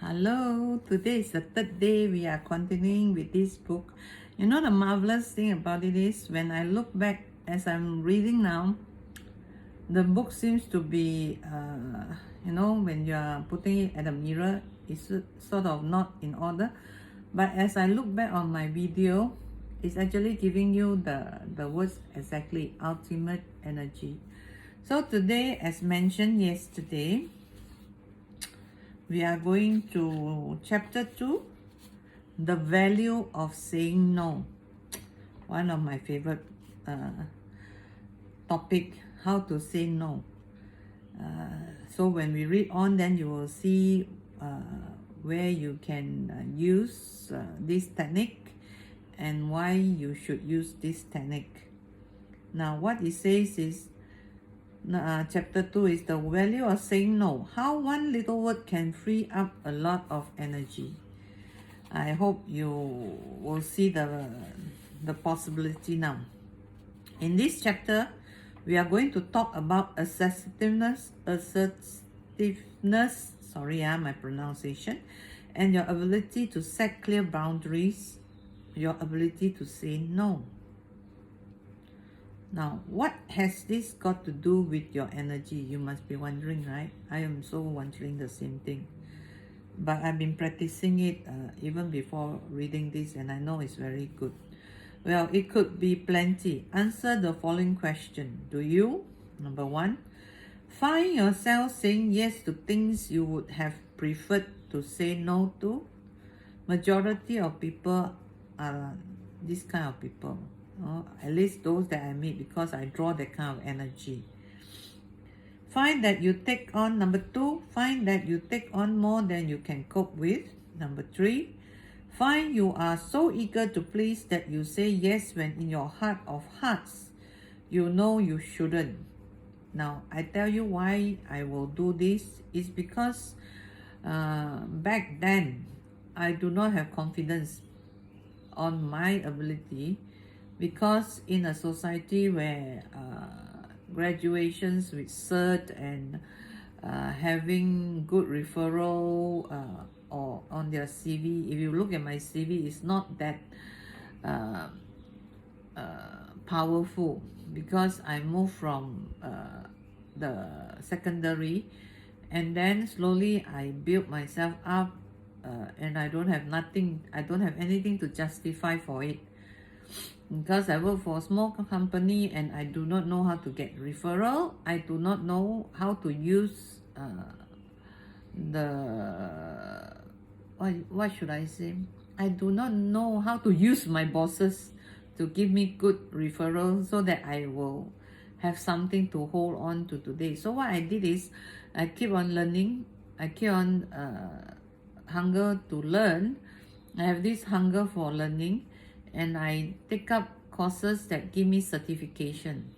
Hello, today is the third day we are continuing with this book. You know, the marvelous thing about it is when I look back as I'm reading now, the book seems to be, when you are putting it at a mirror, it's sort of not in order. But as I look back on my video, it's actually giving you the words exactly, ultimate energy. So today, as mentioned yesterday, we are going to chapter 2, the value of saying no. One of my favorite topic, how to say no. So when we read on, then you will see where you can use this technique and why you should use this technique. Now what it says is, chapter 2 is the value of saying no. How one little word can free up a lot of energy. I hope you will see the possibility now. In this chapter, we are going to talk about assertiveness, my pronunciation, and your ability to set clear boundaries, your ability to say no. Now, what has this got to do with your energy? You must be wondering, right? I am so wondering the same thing. But I've been practicing it even before reading this, and I know it's very good. Well, it could be plenty. Answer the following question. Do you, number 1, find yourself saying yes to things you would have preferred to say no to? Majority of people are this kind of people. At least those that I meet, because I draw that kind of energy. Find that you take on, number 2, find that you take on more than you can cope with. Number 3, find you are so eager to please that you say yes when in your heart of hearts you know you shouldn't. Now, I tell you why I will do this is because back then I do not have confidence on my ability, because in a society where graduations with cert and having good referral or on their CV, if you look at my CV, it's not that powerful, because I moved from the secondary, and then slowly I built myself up, and I don't have anything to justify for it, because I work for a small company and I do not know how to get referral. I do not know how to use what should I say? I do not know how to use my bosses to give me good referral so that I will have something to hold on to today. So what I did is I keep on learning. I keep on hunger to learn. I have this hunger for learning, and I take up courses that give me certification.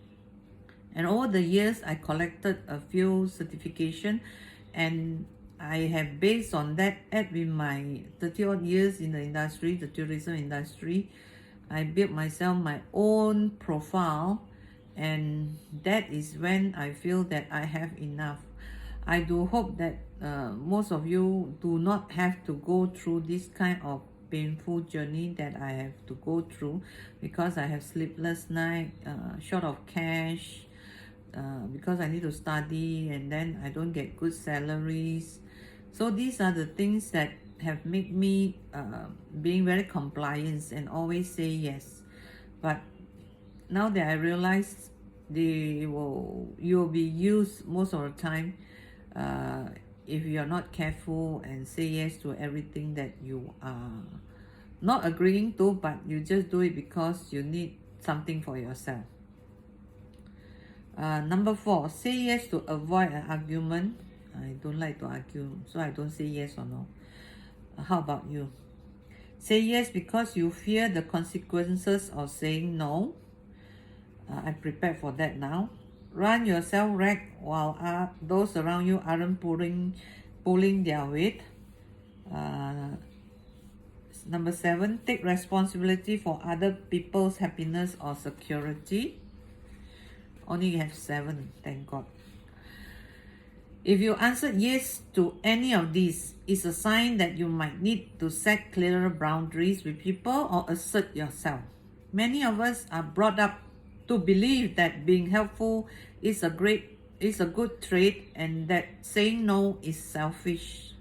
And over the years, I collected a few certification, and I have, based on that, with my 30 odd years in the industry, the tourism industry, I built myself my own profile, and that is when I feel that I have enough. I do hope that most of you do not have to go through this kind of painful journey that I have to go through, because I have sleepless night, short of cash, because I need to study, and then I don't get good salaries. So these are the things that have made me being very compliant and always say yes. But now that I realize you will be used most of the time if you are not careful and say yes to everything that you are not agreeing to, but you just do it because you need something for yourself. Number 4, say yes to avoid an argument. I don't like to argue, so I don't say yes or no. How about you? Say yes because you fear the consequences of saying no. I prepared for that now. Run yourself rag while those around you aren't pulling their weight. Number 7, take responsibility for other people's happiness or security. Only have 7, thank God. If you answer yes to any of these, it's a sign that you might need to set clearer boundaries with people or assert yourself. Many of us are brought up to believe that being helpful is a good trait and that saying no is selfish.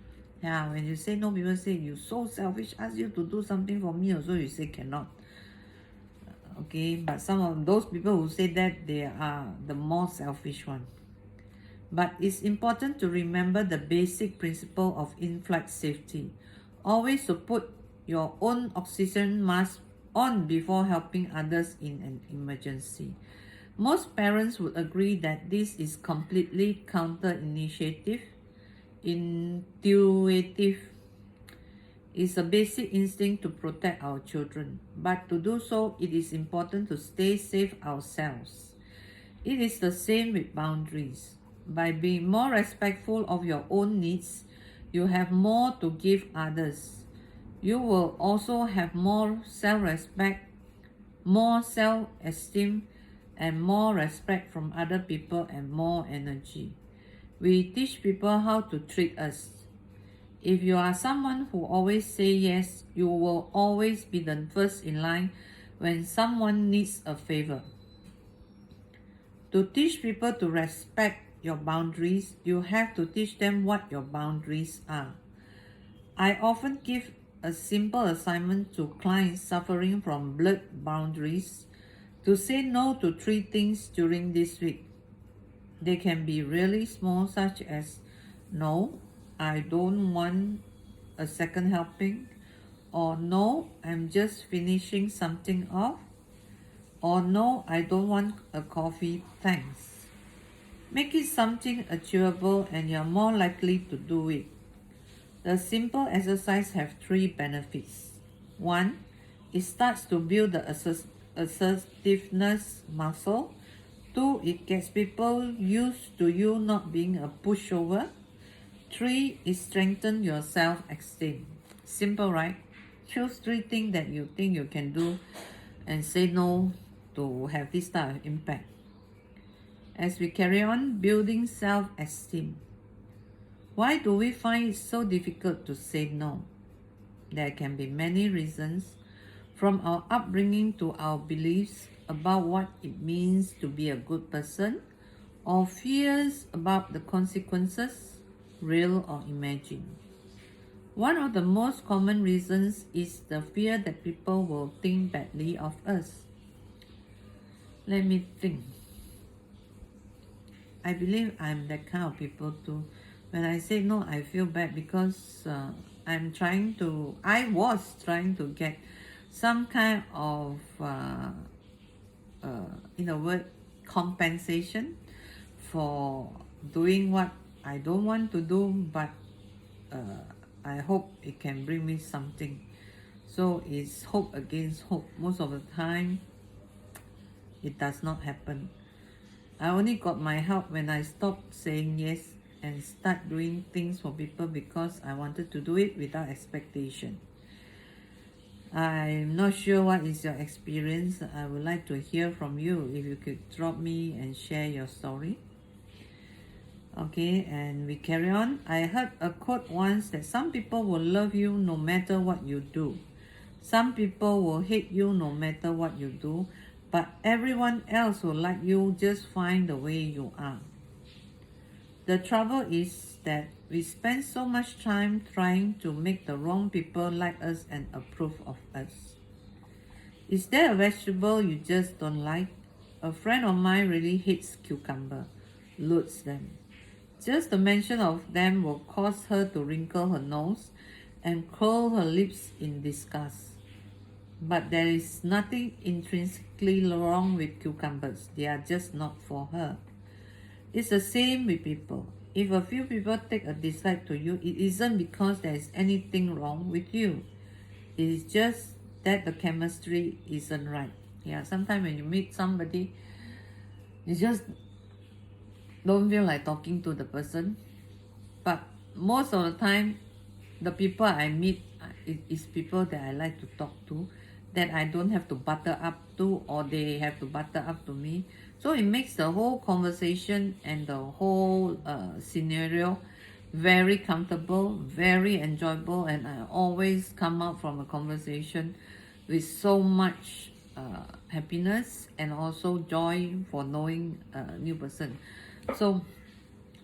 Yeah, when you say no, people say you so selfish, ask you to do something for me also you say cannot. Okay, but some of those people who say that, they are the more selfish one. But it's important to remember the basic principle of in-flight safety. Always to put your own oxygen mask on before helping others in an emergency. Most parents would agree that this is completely counter-initiative, intuitive. It's a basic instinct to protect our children, but to do so, it is important to stay safe ourselves. It is the same with boundaries. By being more respectful of your own needs, you have more to give others. You will also have more self-respect, more self-esteem, and more respect from other people and more energy. We teach people how to treat us. If you are someone who always say yes, you will always be the first in line when someone needs a favor. To teach people to respect your boundaries, you have to teach them what your boundaries are. I often give a simple assignment to clients suffering from blurred boundaries to say no to 3 things during this week. They can be really small, such as no, I don't want a second helping, or no, I'm just finishing something off, or no, I don't want a coffee, thanks. Make it something achievable and you're more likely to do it. The simple exercise have 3 benefits. 1. It starts to build the assertiveness muscle. 2. It gets people used to you not being a pushover. 3. It strengthens your self-esteem. Simple, right? Choose 3 things that you think you can do and say no to have this type of impact. As we carry on building self-esteem, why do we find it so difficult to say no? There can be many reasons, from our upbringing to our beliefs about what it means to be a good person, or fears about the consequences, real or imagined. One of the most common reasons is the fear that people will think badly of us. Let me think. I believe I'm that kind of people too. When I say no, I feel bad because I was trying to get some kind of, in a word, compensation for doing what I don't want to do, but I hope it can bring me something. So it's hope against hope. Most of the time, it does not happen. I only got my help when I stopped saying yes and start doing things for people because I wanted to do it without expectation. I'm not sure what is your experience. I would like to hear from you. If you could drop me and share your story. Okay, and we carry on. I heard a quote once that some people will love you no matter what you do. Some people will hate you no matter what you do, but everyone else will like you just fine the way you are. The trouble is that we spend so much time trying to make the wrong people like us and approve of us. Is there a vegetable you just don't like? A friend of mine really hates cucumber, loathes them. Just the mention of them will cause her to wrinkle her nose and curl her lips in disgust. But there is nothing intrinsically wrong with cucumbers. They are just not for her. It's the same with people. If a few people take a dislike to you, it isn't because there is anything wrong with you. It is just that the chemistry isn't right. Yeah, sometimes when you meet somebody, you just don't feel like talking to the person. But most of the time, the people I meet is people that I like to talk to, that I don't have to butter up to, or they have to butter up to me. So it makes the whole conversation and the whole scenario very comfortable, very enjoyable, and I always come out from a conversation with so much happiness and also joy for knowing a new person. So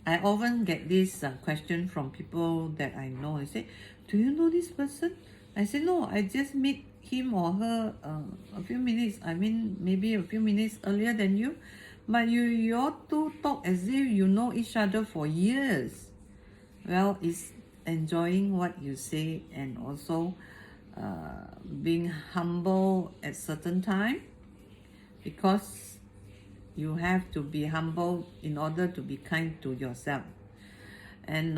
I often get this question from people that I know. They say, "Do you know this person?" I say, "No, I just meet him or her a few minutes. I mean, maybe a few minutes earlier than you, but you all two talk as if you know each other for years." Well, it's enjoying what you say and also being humble at certain time, because you have to be humble in order to be kind to yourself, and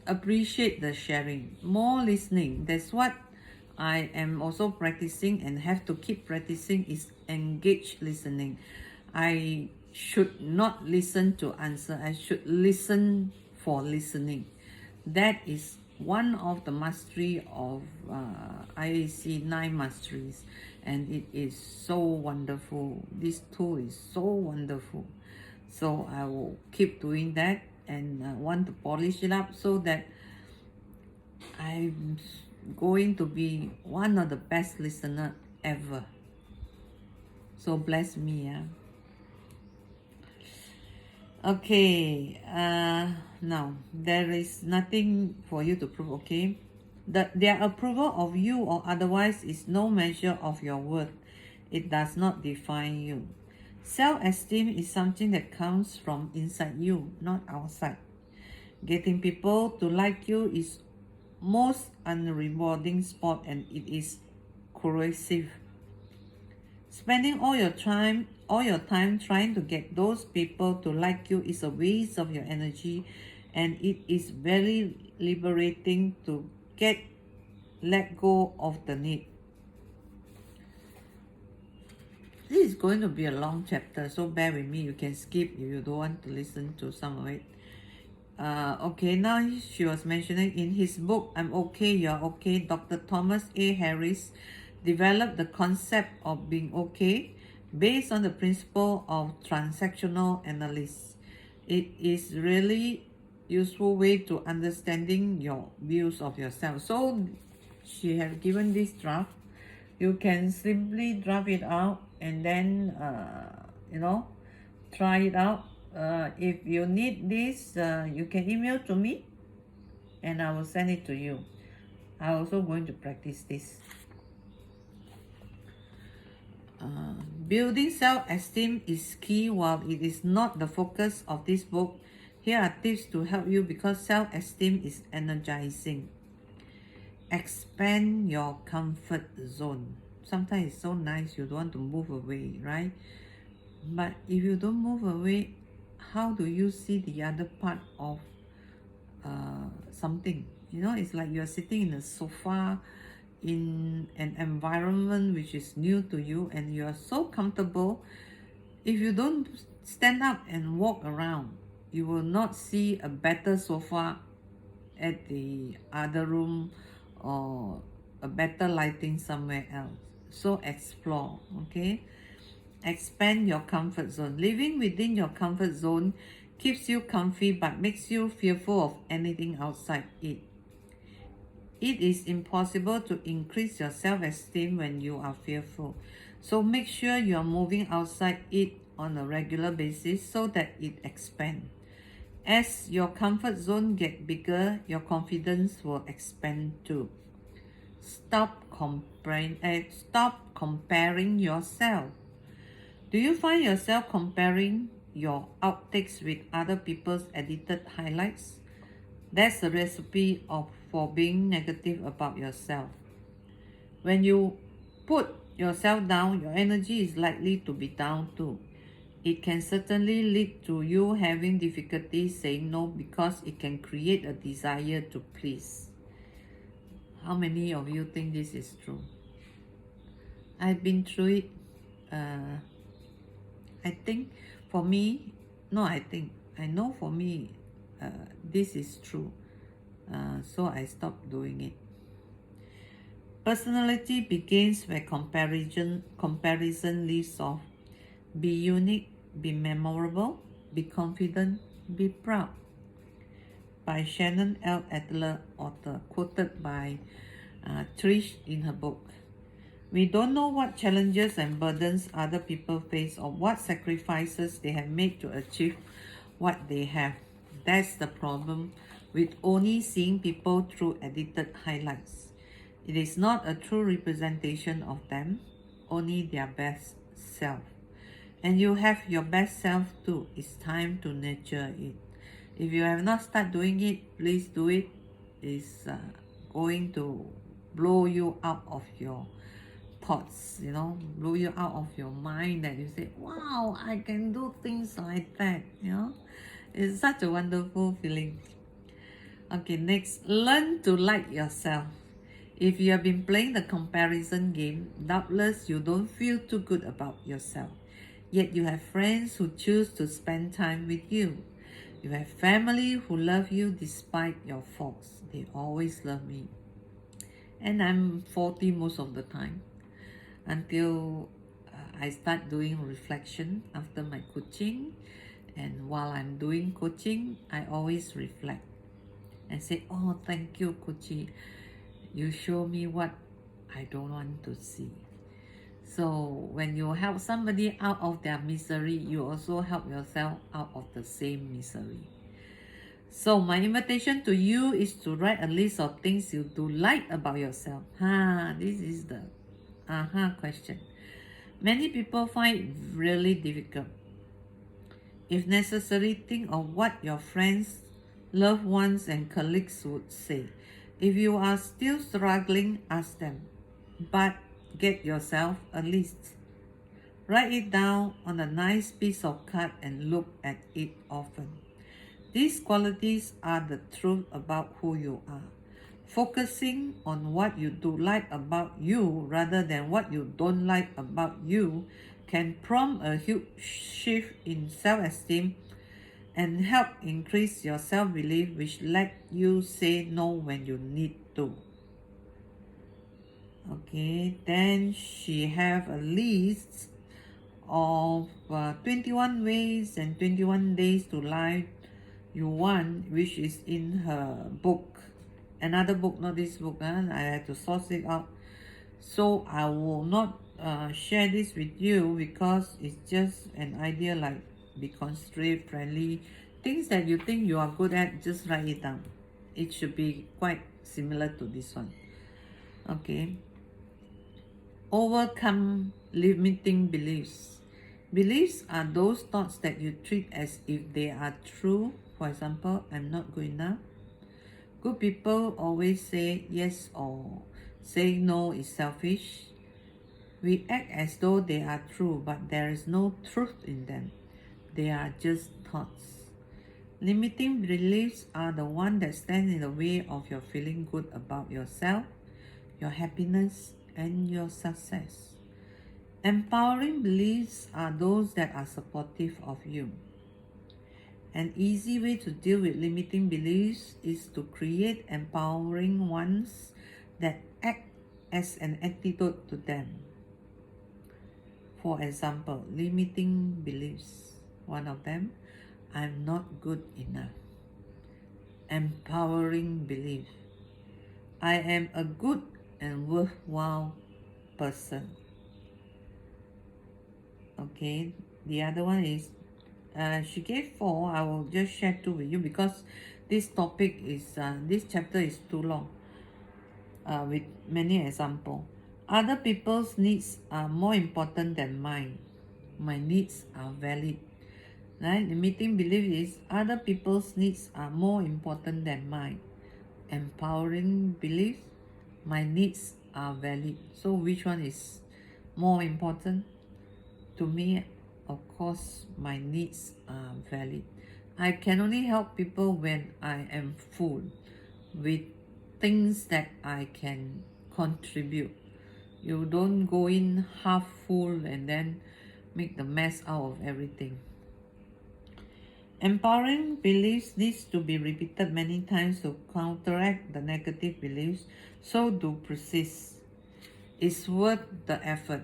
appreciate the sharing, more listening. That's what I am also practicing and have to keep practicing, is engaged listening. I should not listen to answer, I should listen for listening. That is one of the mastery of IAC 9 masteries, and it is so wonderful. This tool is so wonderful. So I will keep doing that, and want to polish it up so that I'm going to be one of the best listener ever. So bless me, yeah. Okay, now there is nothing for you to prove, okay? Their approval of you or otherwise is no measure of your worth. It does not define you. Self-esteem is something that comes from inside you, not outside. Getting people to like you is most unrewarding sport, and it is corrosive. Spending all your time trying to get those people to like you is a waste of your energy, and it is very liberating to let go of the need. This is going to be a long chapter, so bear with me. You can skip if you don't want to listen to some of it. Okay, now she was mentioning in his book, I'm Okay, You're Okay, Dr. Thomas A. Harris developed the concept of being okay based on the principle of transactional analysis. It is really useful way to understanding your views of yourself. So she has given this draft. You can simply draft it out and then try it out. If you need this, you can email to me and I will send it to you. I'm also going to practice this. Building self-esteem is key. While it is not the focus of this book, here are tips to help you, because self-esteem is energizing. Expand your comfort zone. Sometimes it's so nice you don't want to move away, right? But if you don't move away, how do you see the other part of something? It's like you're sitting in a sofa in an environment which is new to you and you are so comfortable. If you don't stand up and walk around, you will not see a better sofa at the other room or a better lighting somewhere else. So explore, okay? Expand your comfort zone. Living within your comfort zone keeps you comfy but makes you fearful of anything outside it. It is impossible to increase your self-esteem when you are fearful. So make sure you are moving outside it on a regular basis so that it expands. As your comfort zone gets bigger, your confidence will expand too. Stop comparing yourself. Do you find yourself comparing your outtakes with other people's edited highlights? That's a recipe for being negative about yourself. When you put yourself down, your energy is likely to be down too. It can certainly lead to you having difficulty saying no, because it can create a desire to please. How many of you think this is true? I've been through it. I think for me, I know for me, this is true. So I stopped doing it. Personality begins where comparison leaves off. Be unique, be memorable, be confident, be proud. By Shannon L. Adler, author, quoted by Trish in her book. We don't know what challenges and burdens other people face or what sacrifices they have made to achieve what they have. That's the problem with only seeing people through edited highlights. It is not a true representation of them, only their best self. And you have your best self too. It's time to nurture it. If you have not started doing it, please do it. It's going to blow you out of your thoughts, blow you out of your mind, that you say, wow, I can do things like that. It's such a wonderful feeling. Okay, next, learn to like yourself. If you have been playing the comparison game, doubtless you don't feel too good about yourself. Yet you have friends who choose to spend time with you. You have family who love you despite your faults. They always love me. And I'm faulty most of the time until I start doing reflection after my coaching. And while I'm doing coaching, I always reflect and say, oh, thank you, coachee. You show me what I don't want to see. So when you help somebody out of their misery, you also help yourself out of the same misery. So my invitation to you is to write a list of things you do like about yourself. This is the question. Many people find it really difficult. If necessary, think of what your friends, loved ones, and colleagues would say. If you are still struggling, ask them. But get yourself a list. Write it down on a nice piece of card and look at it often. These qualities are the truth about who you are. Focusing on what you do like about you rather than what you don't like about you can prompt a huge shift in self-esteem and help increase your self-belief, which let you say no when you need to. Okay, then she have a list of 21 ways and 21 days to life you want, which is in her book. Another book, not this book. I had to source it out. So I will not share this with you because it's just an idea, like be constraint friendly. Things that you think you are good at, just write it down. It should be quite similar to this one. Okay. Overcome limiting beliefs. Beliefs are those thoughts that you treat as if they are true. For example, I'm not good enough. Good people always say yes or say no is selfish. We act as though they are true, but there is no truth in them. They are just thoughts. Limiting beliefs are the ones that stand in the way of your feeling good about yourself, your happiness, and your success. Empowering beliefs are those that are supportive of you. An easy way to deal with limiting beliefs is to create empowering ones that act as an antidote to them. For example, limiting beliefs. One of them, I'm not good enough. Empowering belief, I am a good and worthwhile person. Okay, the other one is, she gave 4. I will just share 2 with you because this topic is, this chapter is too long, with many examples. Other people's needs are more important than mine. My needs are valid. Right? Limiting belief is other people's needs are more important than mine. Empowering belief, my needs are valid. So which one is more important? To me, of course, my needs are valid. I can only help people when I am full with things that I can contribute. You don't go in half full and then make the mess out of everything. Empowering beliefs needs to be repeated many times to counteract the negative beliefs, so do persist. It's worth the effort.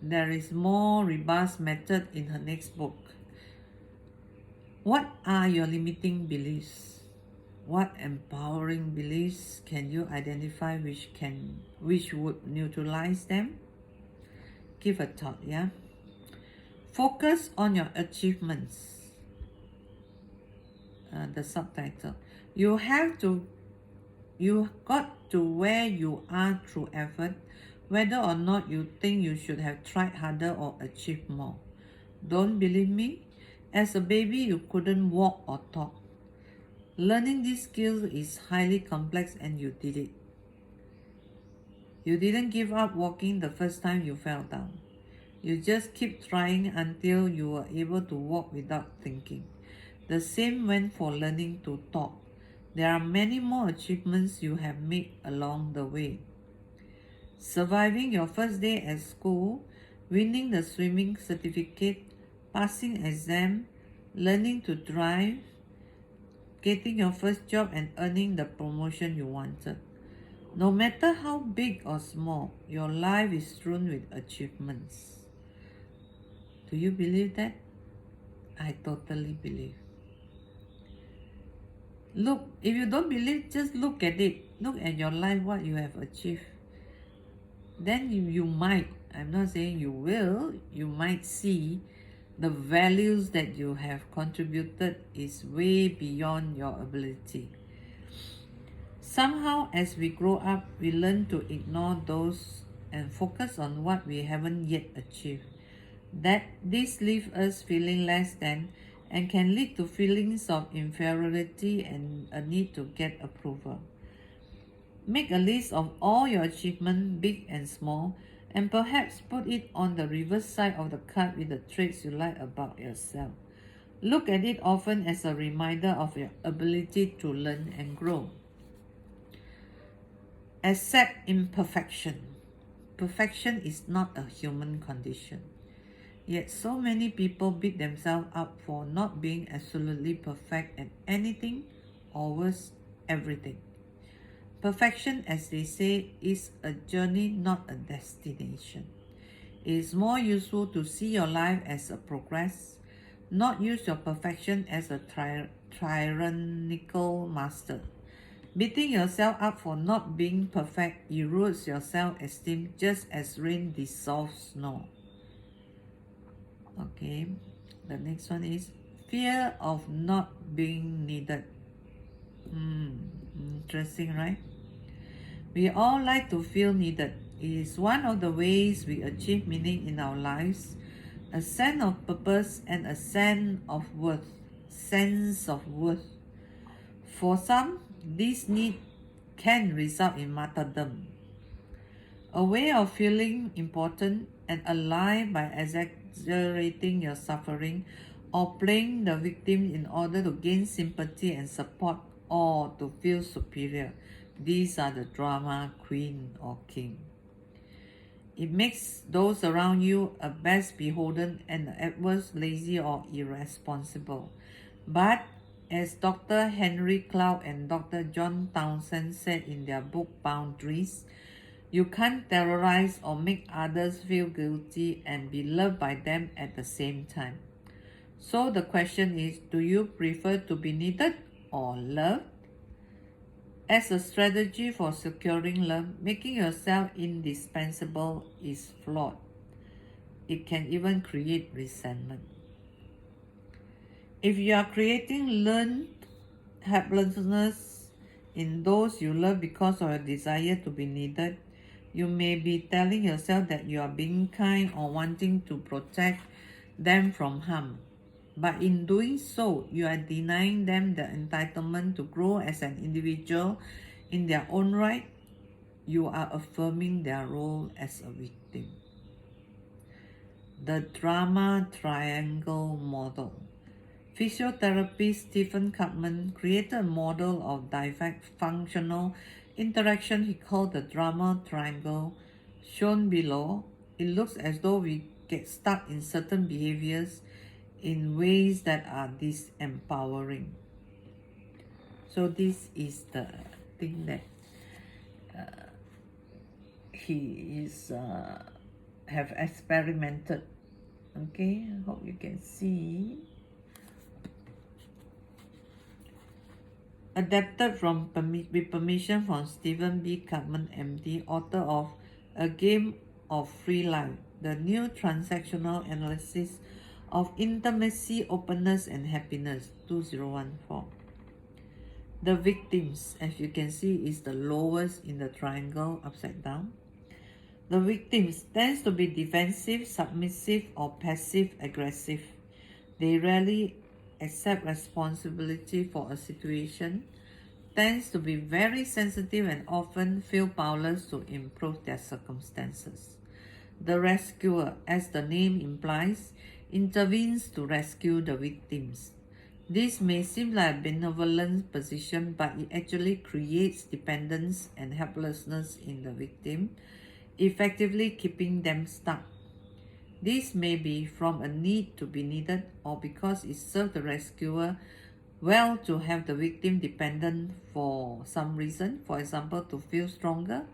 There is more robust method in her next book. What are your limiting beliefs? What empowering beliefs can you identify which would neutralize them? Give a thought, yeah? Focus on your achievements. The subtitle. You got to where you are through effort, whether or not you think you should have tried harder or achieved more. Don't believe me? As a baby, you couldn't walk or talk. Learning these skills is highly complex and you did it. You didn't give up walking the first time you fell down. You just keep trying until you were able to walk without thinking. The same went for learning to talk. There are many more achievements you have made along the way. Surviving your first day at school, winning the swimming certificate, passing exam, learning to drive, getting your first job and earning the promotion you wanted. No matter how big or small, your life is strewn with achievements. Do you believe that? I totally believe. Look, if you don't believe, just look at it. Look at your life, what you have achieved. Then you might, I'm not saying you will, you might see the values that you have contributed is way beyond your ability. Somehow, as we grow up, we learn to ignore those and focus on what we haven't yet achieved. This leaves us feeling less than and can lead to feelings of inferiority and a need to get approval. Make a list of all your achievements, big and small, and perhaps put it on the reverse side of the card with the traits you like about yourself. Look at it often as a reminder of your ability to learn and grow. Accept imperfection. Perfection is not a human condition. Yet so many people beat themselves up for not being absolutely perfect at anything or worse, everything. Perfection, as they say, is a journey, not a destination. It is more useful to see your life as a progress, not use your perfection as a tyrannical master. Beating yourself up for not being perfect erodes your self-esteem just as rain dissolves snow. Okay, the next one is fear of not being needed. Interesting, right? We all like to feel needed. It is one of the ways we achieve meaning in our lives, a sense of purpose and a sense of worth. For some, this need can result in martyrdom, a way of feeling important and alive by exaggerating your suffering or playing the victim in order to gain sympathy and support or to feel superior. These are the drama queen or king. It makes those around you at best beholden and at worst lazy or irresponsible. But as Dr. Henry Cloud and Dr. John Townsend said in their book Boundaries, you can't terrorize or make others feel guilty and be loved by them at the same time. So the question is, do you prefer to be needed or loved? As a strategy for securing love, making yourself indispensable is flawed. It can even create resentment. If you are creating learned helplessness in those you love because of your desire to be needed, you may be telling yourself that you are being kind or wanting to protect them from harm. But in doing so, you are denying them the entitlement to grow as an individual in their own right. You are affirming their role as a victim. The drama triangle model. Physiotherapist Stephen Kapman created a model of direct functional interaction he called the drama triangle. Shown below, it looks as though we get stuck in certain behaviors in ways that are disempowering. So this is the thing that he is have experimented. Okay, I hope you can see. Adapted from with permission from Stephen B. Cartman, MD, author of A Game of Free Life, the new transactional analysis of intimacy, openness, and happiness, 2014. The victims, as you can see, is the lowest in the triangle upside down. The victims tends to be defensive, submissive, or passive aggressive. They rarely accept responsibility for a situation, tends to be very sensitive, and often feel powerless to improve their circumstances. The rescuer, as the name implies, intervenes to rescue the victims. This may seem like a benevolent position, but it actually creates dependence and helplessness in the victim, effectively keeping them stuck. This may be from a need to be needed or because it served the rescuer well to have the victim dependent for some reason, for example, to feel stronger,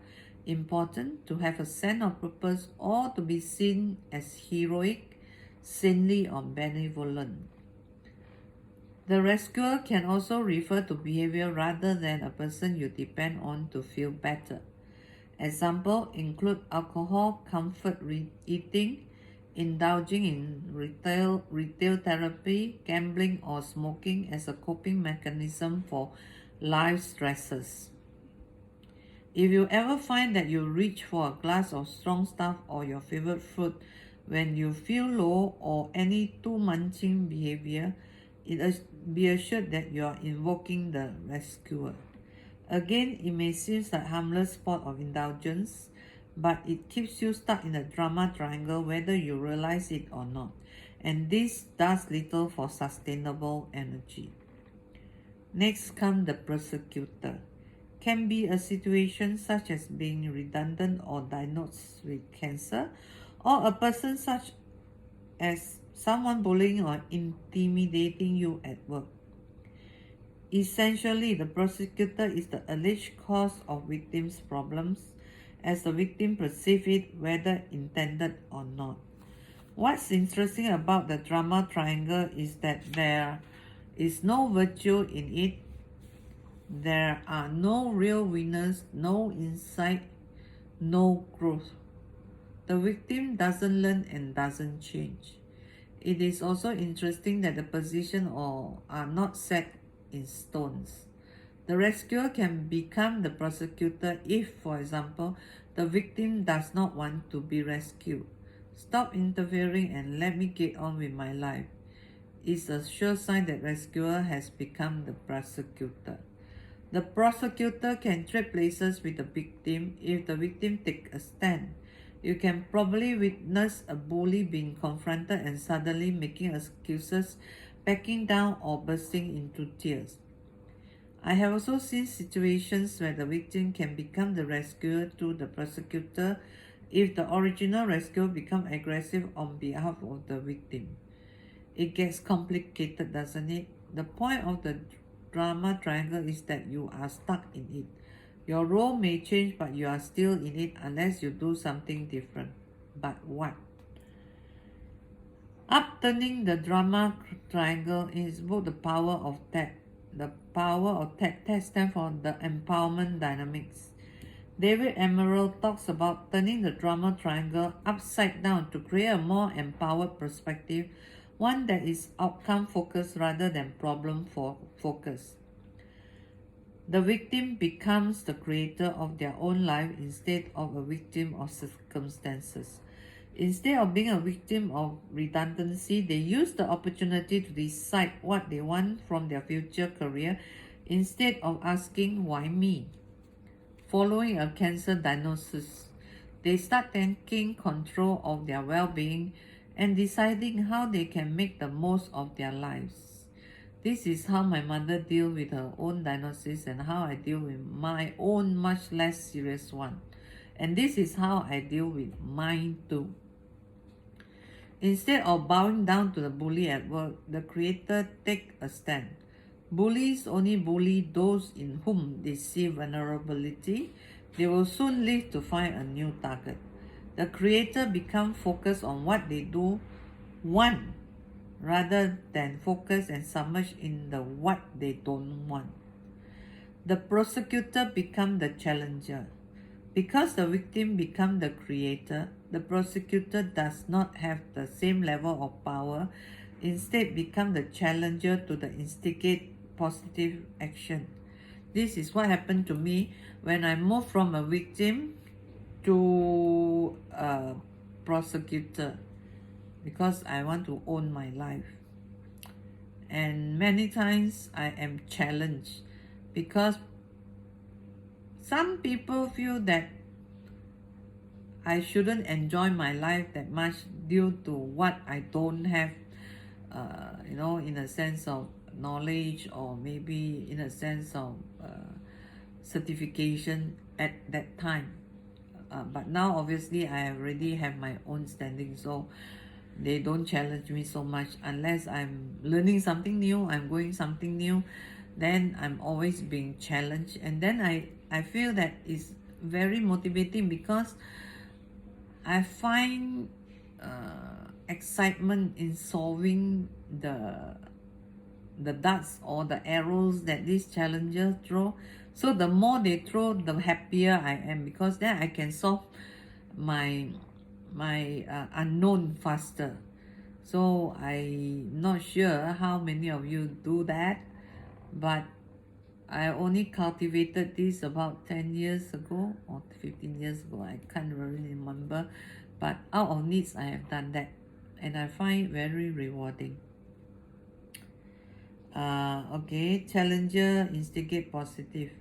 important, to have a sense of purpose, or to be seen as heroic, saintly, or benevolent. The rescuer can also refer to behavior rather than a person you depend on to feel better. Examples include alcohol, comfort eating, indulging in retail therapy, gambling, or smoking as a coping mechanism for life stresses. If you ever find that you reach for a glass of strong stuff or your favorite fruit when you feel low or any too munching behavior, be assured that you are invoking the rescuer. Again, it may seem like harmless sport of indulgence, but it keeps you stuck in a drama triangle whether you realize it or not, and this does little for sustainable energy. Next comes the prosecutor. Can be a situation such as being redundant or diagnosed with cancer, or a person such as someone bullying or intimidating you at work. Essentially, the prosecutor is the alleged cause of victim's problems as the victim perceives it, whether intended or not. What's interesting about the drama triangle is that there is no virtue in it. There are no real winners, no insight, no growth. The victim doesn't learn and doesn't change. It is also interesting that the positions are not set in stones. The rescuer can become the prosecutor if, for example, the victim does not want to be rescued. Stop interfering and let me get on with my life. It's a sure sign that rescuer has become the prosecutor. The prosecutor can trade places with the victim if the victim takes a stand. You can probably witness a bully being confronted and suddenly making excuses, backing down, or bursting into tears. I have also seen situations where the victim can become the rescuer to the prosecutor if the original rescuer becomes aggressive on behalf of the victim. It gets complicated, doesn't it? The point of the drama triangle is that you are stuck in it. Your role may change, but you are still in it unless you do something different. But what? Upturning the drama triangle in his book, The Power of That. The Power of That stands for the empowerment dynamics. David Emerald talks about turning the drama triangle upside down to create a more empowered perspective, one that is outcome focused rather than problem focused. The victim becomes the creator of their own life instead of a victim of circumstances. Instead of being a victim of redundancy, they use the opportunity to decide what they want from their future career instead of asking, why me? Following a cancer diagnosis, they start taking control of their well-being and deciding how they can make the most of their lives. This is how my mother dealt with her own diagnosis and how I deal with my own much less serious one. And this is how I deal with mine too. Instead of bowing down to the bully at work, the creator take a stand. Bullies only bully those in whom they see vulnerability. They will soon leave to find a new target. The creator becomes focused on what they do want rather than focus and submerge in the what they don't want. The prosecutor become the challenger. Because the victim become the creator, the prosecutor does not have the same level of power, instead become the challenger to the instigate positive action. This is what happened to me when I moved from a victim to a prosecutor, because I want to own my life. And many times I am challenged because some people feel that I shouldn't enjoy my life that much due to what I don't have, in a sense of knowledge, or maybe in a sense of certification at that time. But now obviously I already have my own standing, so they don't challenge me so much unless I'm learning something new, I'm going something new, then I'm always being challenged. And then I feel that it's very motivating because I find excitement in solving the darts or the arrows that these challengers throw. So the more they throw, the happier I am, because then I can solve my unknown faster. So I'm not sure how many of you do that, but I only cultivated this about 10 years ago or 15 years ago. I can't really remember, but out of needs I have done that, and I find it very rewarding. Okay, challenger instigate positive.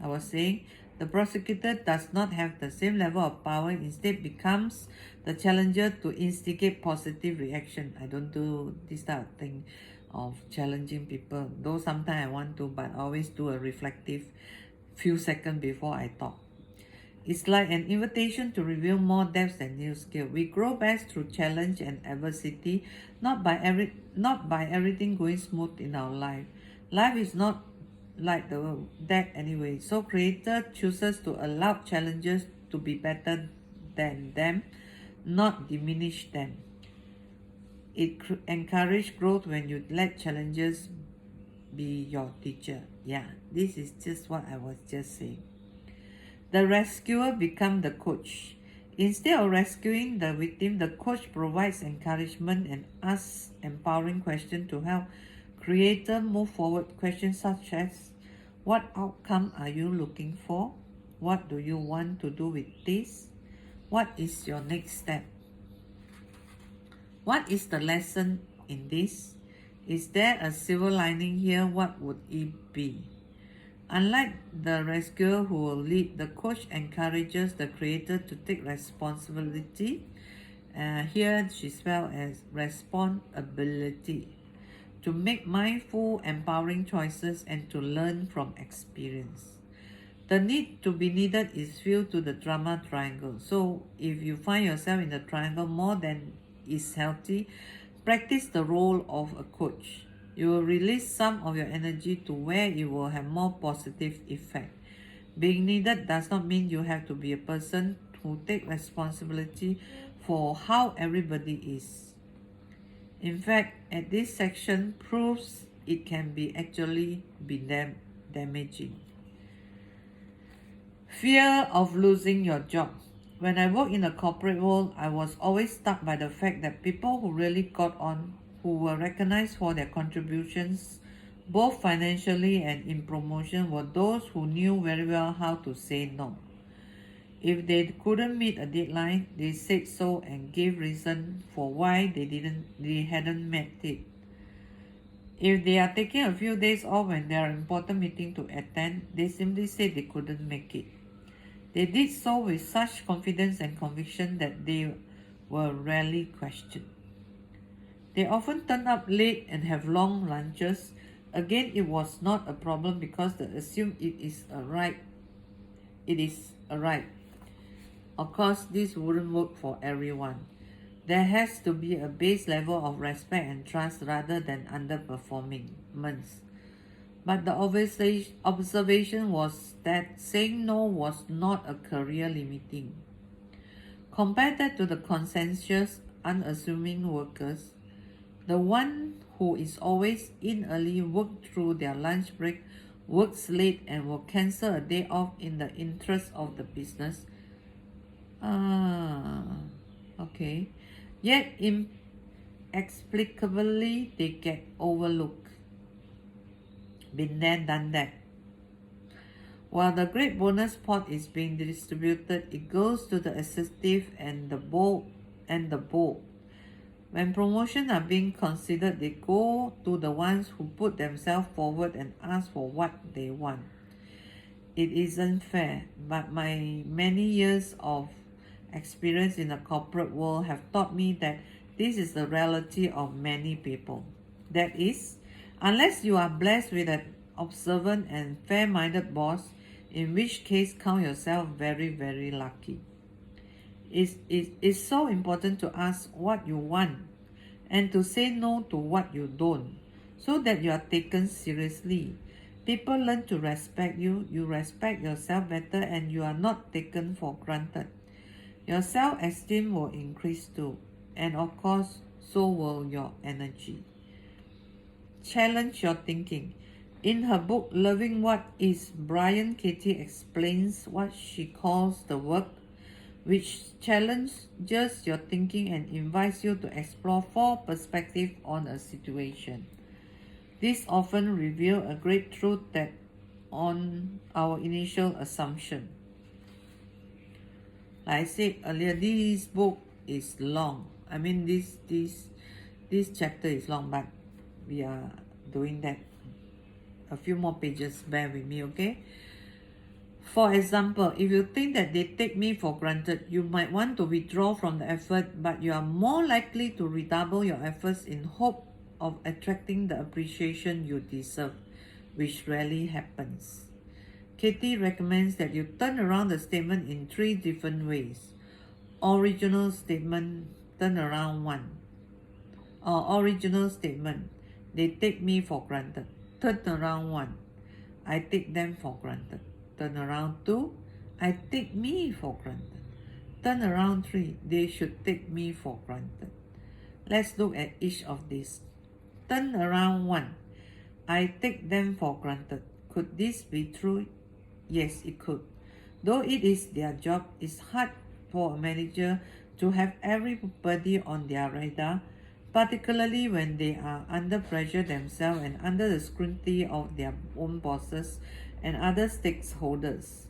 I was saying the prosecutor does not have the same level of power, instead becomes the challenger to instigate positive reaction. I don't do this type of thing of challenging people, though sometimes I want to, but I always do a reflective few seconds before I talk. It's like an invitation to reveal more depth and new skill. We grow best through challenge and adversity, not by everything going smooth in our life. Life is not like that anyway. So creator chooses to allow challenges to be better than them, not diminish them. It encourages growth when you let challenges be your teacher. Yeah, this is just what I was just saying. The rescuer becomes the coach. Instead of rescuing the victim, the coach provides encouragement and asks empowering questions to help creator move forward. Questions such as, what outcome are you looking for? What do you want to do with this? What is your next step? What is the lesson in this? Is there a silver lining here? What would it be? Unlike the rescuer who will lead, the coach encourages the creator to take responsibility. Here she spelled as responsibility, to make mindful, empowering choices and to learn from experience. The need to be needed is filled to the drama triangle. So if you find yourself in the triangle more than is healthy, practice the role of a coach. You will release some of your energy to where it will have more positive effect. Being needed does not mean you have to be a person who take responsibility for how everybody is. In fact, at this section proves it can be actually be damaging. Fear of losing your job. When I worked in the corporate world, I was always struck by the fact that people who really got on, who were recognized for their contributions, both financially and in promotion, were those who knew very well how to say no. If they couldn't meet a deadline, they said so and gave reason for why they hadn't met it. If they are taking a few days off when there are important meetings to attend, they simply said they couldn't make it. They did so with such confidence and conviction that they were rarely questioned. They often turn up late and have long lunches. Again, it was not a problem because they assumed it is a right. Of course, this wouldn't work for everyone. There has to be a base level of respect and trust rather than underperformance. But the observation was that saying no was not a career limiting. Compare that to the conscientious, unassuming workers, the one who is always in early, work through their lunch break, works late and will cancel a day off in the interest of the business. Okay. Yet inexplicably they get overlooked. Been there, done that. While the great bonus pot is being distributed, it goes to the assertive and the bold. When promotions are being considered, they go to the ones who put themselves forward and ask for what they want. It isn't fair, but my many years of experience in the corporate world have taught me that this is the reality of many people. That is, unless you are blessed with an observant and fair-minded boss, in which case count yourself very, very lucky. It's so important to ask what you want and to say no to what you don't, so that you are taken seriously. People learn to respect you, you respect yourself better, and you are not taken for granted. Your self-esteem will increase too, and of course, so will your energy. Challenge your thinking. In her book, Loving What Is, Brian Katie explains what she calls the work, which challenges your thinking and invites you to explore four perspectives on a situation. This often reveals a great truth that on our initial assumption. Like I said earlier, this book is long. I mean, this chapter is long, but we are doing that. A few more pages, bear with me, okay? For example, if you think that they take me for granted, you might want to withdraw from the effort, but you are more likely to redouble your efforts in hope of attracting the appreciation you deserve, which rarely happens. Katie recommends that you turn around the statement in 3 different ways. Original statement, turn around 1. Or original statement, they take me for granted. Turn around 1. I take them for granted. Turn around 2. I take me for granted. Turn around 3. They should take me for granted. Let's look at each of these. Turn around 1. I take them for granted. Could this be true? Yes, it could. Though it is their job, it's hard for a manager to have everybody on their radar, particularly when they are under pressure themselves and under the scrutiny of their own bosses and other stakeholders,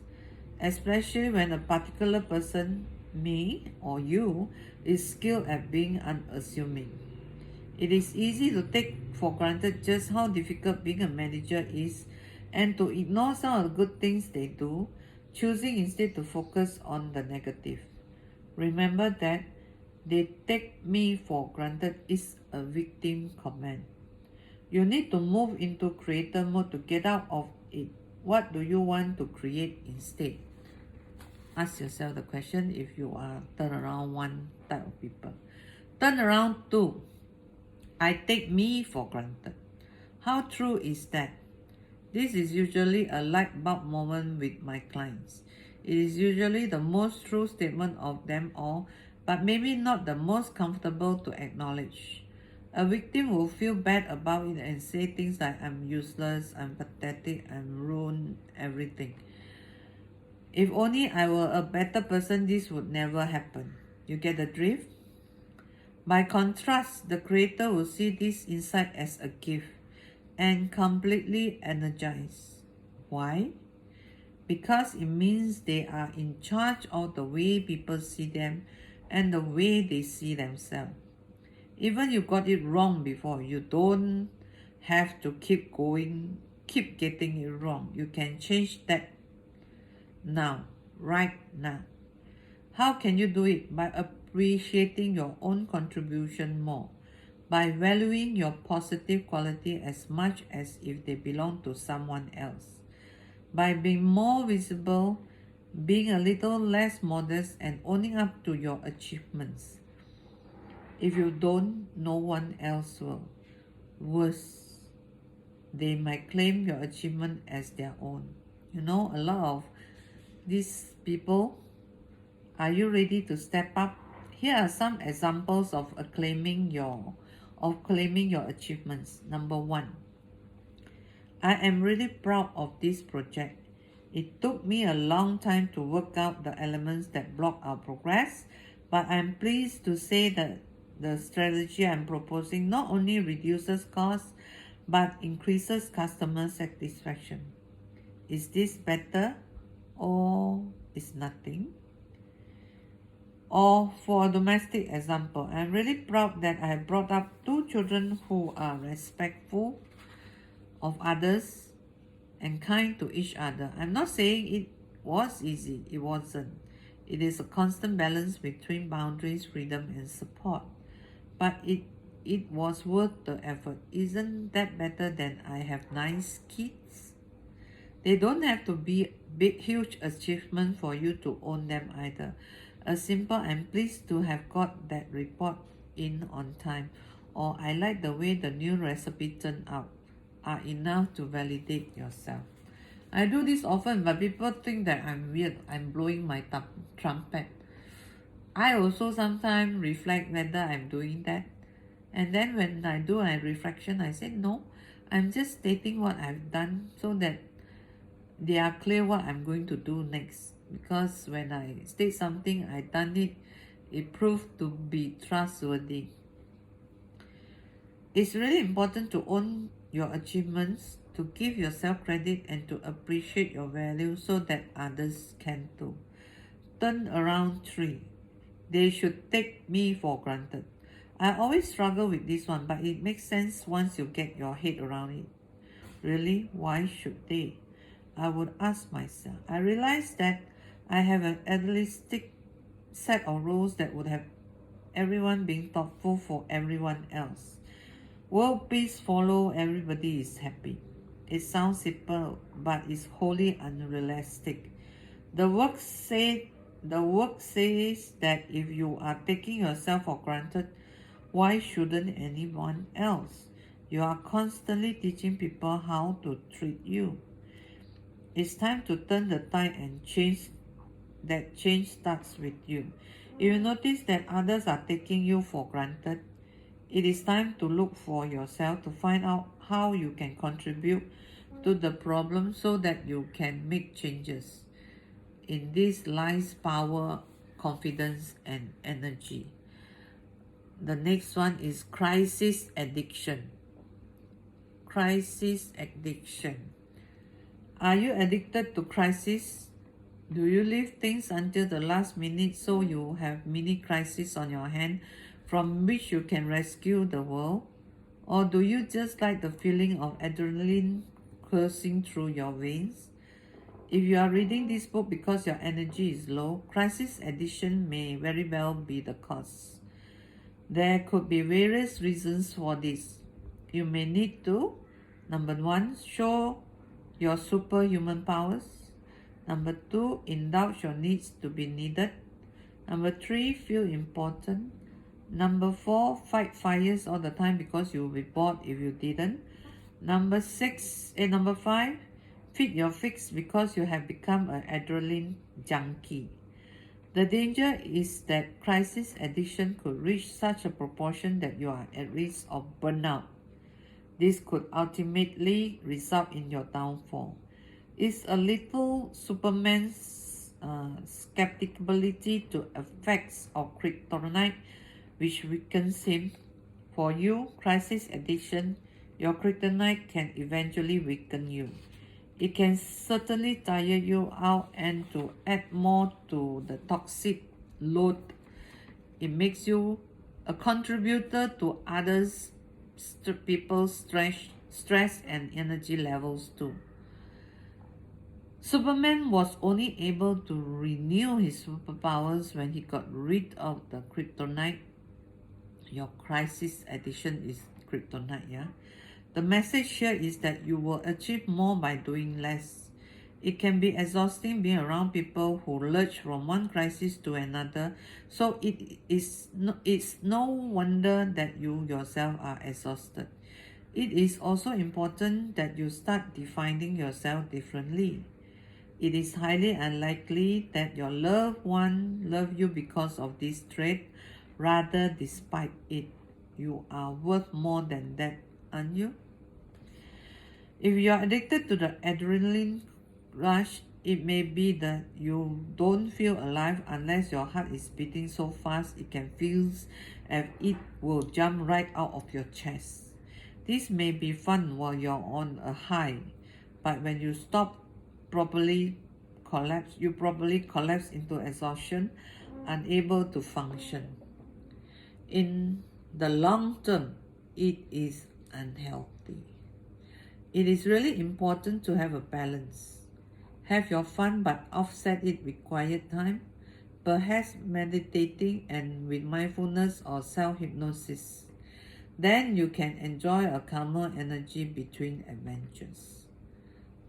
especially when a particular person, me or you, is skilled at being unassuming. It is easy to take for granted just how difficult being a manager is and to ignore some of the good things they do, choosing instead to focus on the negative. Remember that they take me for granted is a victim comment. You need to move into creator mode to get out of it. What do you want to create instead? Ask yourself the question if you are turnaround 1 type of people. Turnaround 2. I take me for granted. How true is that? This is usually a light bulb moment with my clients. It is usually the most true statement of them all, but maybe not the most comfortable to acknowledge. A victim will feel bad about it and say things like, I'm useless, I'm pathetic, I'm ruined, everything. If only I were a better person, this would never happen. You get the drift? By contrast, the creator will see this insight as a gift and completely energized. Why? Because it means they are in charge of the way people see them and the way they see themselves. Even you got it wrong before, you don't have to keep getting it wrong. You can change that now, right now. How can you do it? By appreciating your own contribution more, by valuing your positive quality as much as if they belong to someone else, by being more visible, being a little less modest, and owning up to your achievements. If you don't, no one else will. Worse, they might claim your achievement as their own. You know, a lot of these people, are you ready to step up? Here are some examples of claiming your achievements. Number 1, I am really proud of this project. It took me a long time to work out the elements that block our progress, but I am pleased to say that the strategy I am proposing not only reduces costs but increases customer satisfaction. Is this better or is nothing? Or for a domestic example, I'm really proud that I have brought up two children who are respectful of others and kind to each other. I'm not saying it was easy, it wasn't. It is a constant balance between boundaries, freedom, and support. But it was worth the effort. Isn't that better than I have nice kids? They don't have to be big, huge achievement for you to own them either. A simple "I'm pleased to have got that report in on time," or "I like the way the new recipe turned out," are enough to validate yourself. I do this often, but people think that I'm weird. I'm blowing my trumpet. I also sometimes reflect whether I'm doing that. And then when I do a reflection, I say, no, I'm just stating what I've done so that they are clear what I'm going to do next. Because when I state something, I done it, it proved to be trustworthy. It's really important to own your achievements, to give yourself credit, and to appreciate your value so that others can too. Turn around 3. They should take me for granted. I always struggle with this one, but it makes sense once you get your head around it. Really? Why should they? I would ask myself. I realize that I have an idealistic set of rules that would have everyone being thoughtful for everyone else. World peace follow, everybody is happy. It sounds simple, but it's wholly unrealistic. The work says that if you are taking yourself for granted, why shouldn't anyone else? You are constantly teaching people how to treat you. It's time to turn the tide and change. That change starts with you. If you notice that others are taking you for granted, it is time to look for yourself to find out how you can contribute to the problem so that you can make changes. In this lies power, confidence, and energy. The next one is crisis addiction. Crisis addiction. Are you addicted to crisis? Do you leave things until the last minute so you have mini crisis on your hand from which you can rescue the world? Or do you just like the feeling of adrenaline coursing through your veins? If you are reading this book because your energy is low, crisis addiction may very well be the cause. There could be various reasons for this. You may need to, number 1, show your superhuman powers. Number 2, indulge your needs to be needed. Number 3, feel important. Number 4, fight fires all the time because you will be bored if you didn't. Number 5, feed your fix because you have become an adrenaline junkie. The danger is that crisis addiction could reach such a proportion that you are at risk of burnout. This could ultimately result in your downfall. Is a little Superman's skepticability to effects of kryptonite which weakens him. For you, crisis addiction, your kryptonite can eventually weaken you. It can certainly tire you out, and to add more to the toxic load, it makes you a contributor to others people's stress and energy levels too. Superman was only able to renew his superpowers when he got rid of the kryptonite. Your crisis addiction is kryptonite, yeah? The message here is that you will achieve more by doing less. It can be exhausting being around people who lurch from one crisis to another, so it's no wonder that you yourself are exhausted. It is also important that you start defining yourself differently. It is highly unlikely that your loved one love you because of this trait, rather despite it. You are worth more than that, aren't you? If you are addicted to the adrenaline rush, it may be that you don't feel alive unless your heart is beating so fast it can feel as it will jump right out of your chest. This may be fun while you're on a high, but when you stop you probably collapse into exhaustion, unable to function. In the long term, it is unhealthy. It is really important to have a balance. Have your fun but offset it with quiet time, perhaps meditating and with mindfulness or self-hypnosis. Then you can enjoy a calmer energy between adventures.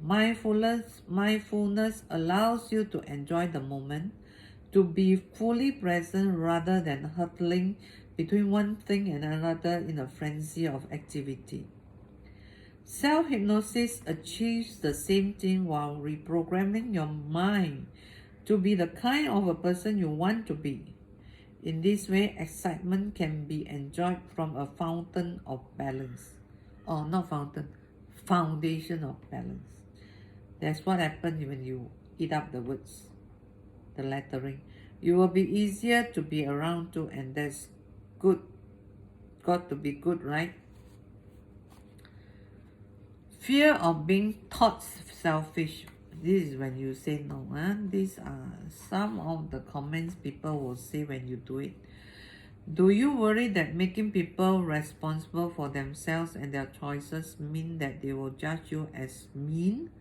Mindfulness allows you to enjoy the moment, to be fully present rather than hurtling between one thing and another in a frenzy of activity. Self-hypnosis achieves the same thing while reprogramming your mind to be the kind of a person you want to be. In this way, excitement can be enjoyed from a fountain of balance. Or not fountain, foundation of balance. That's what happens when you eat up the words, the lettering. You will be easier to be around too, and that's good. Got to be good, right? Fear of being thought selfish. This is when you say no. These are some of the comments people will say when you do it. Do you worry that making people responsible for themselves and their choices mean that they will judge you as mean?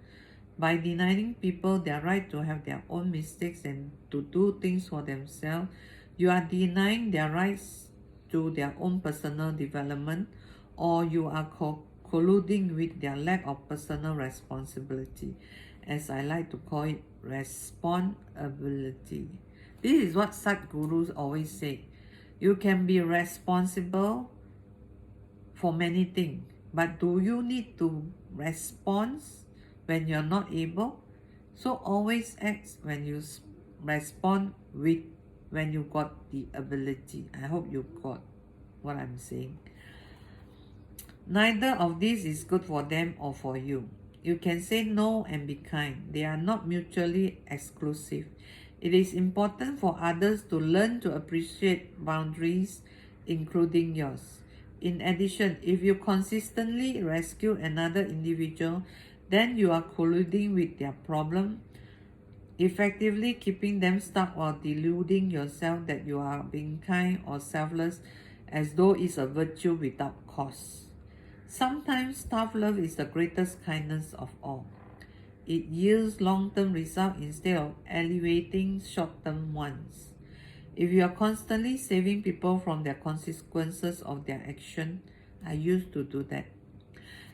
By denying people their right to have their own mistakes and to do things for themselves, you are denying their rights to their own personal development, or you are colluding with their lack of personal responsibility, as I like to call it, responsibility. This is what Sadhgurus always say. You can be responsible for many things, but do you need to respond when you're not able? So always act when you respond with when you got the ability. I hope you got what I'm saying. Neither of these is good for them or for you. You can say no and be kind. They are not mutually exclusive. It is important for others to learn to appreciate boundaries, including yours. In addition, if you consistently rescue another individual, then you are colluding with their problem, effectively keeping them stuck while deluding yourself that you are being kind or selfless as though it's a virtue without cause. Sometimes tough love is the greatest kindness of all. It yields long-term results instead of alleviating short-term ones. If you are constantly saving people from the consequences of their action, I used to do that.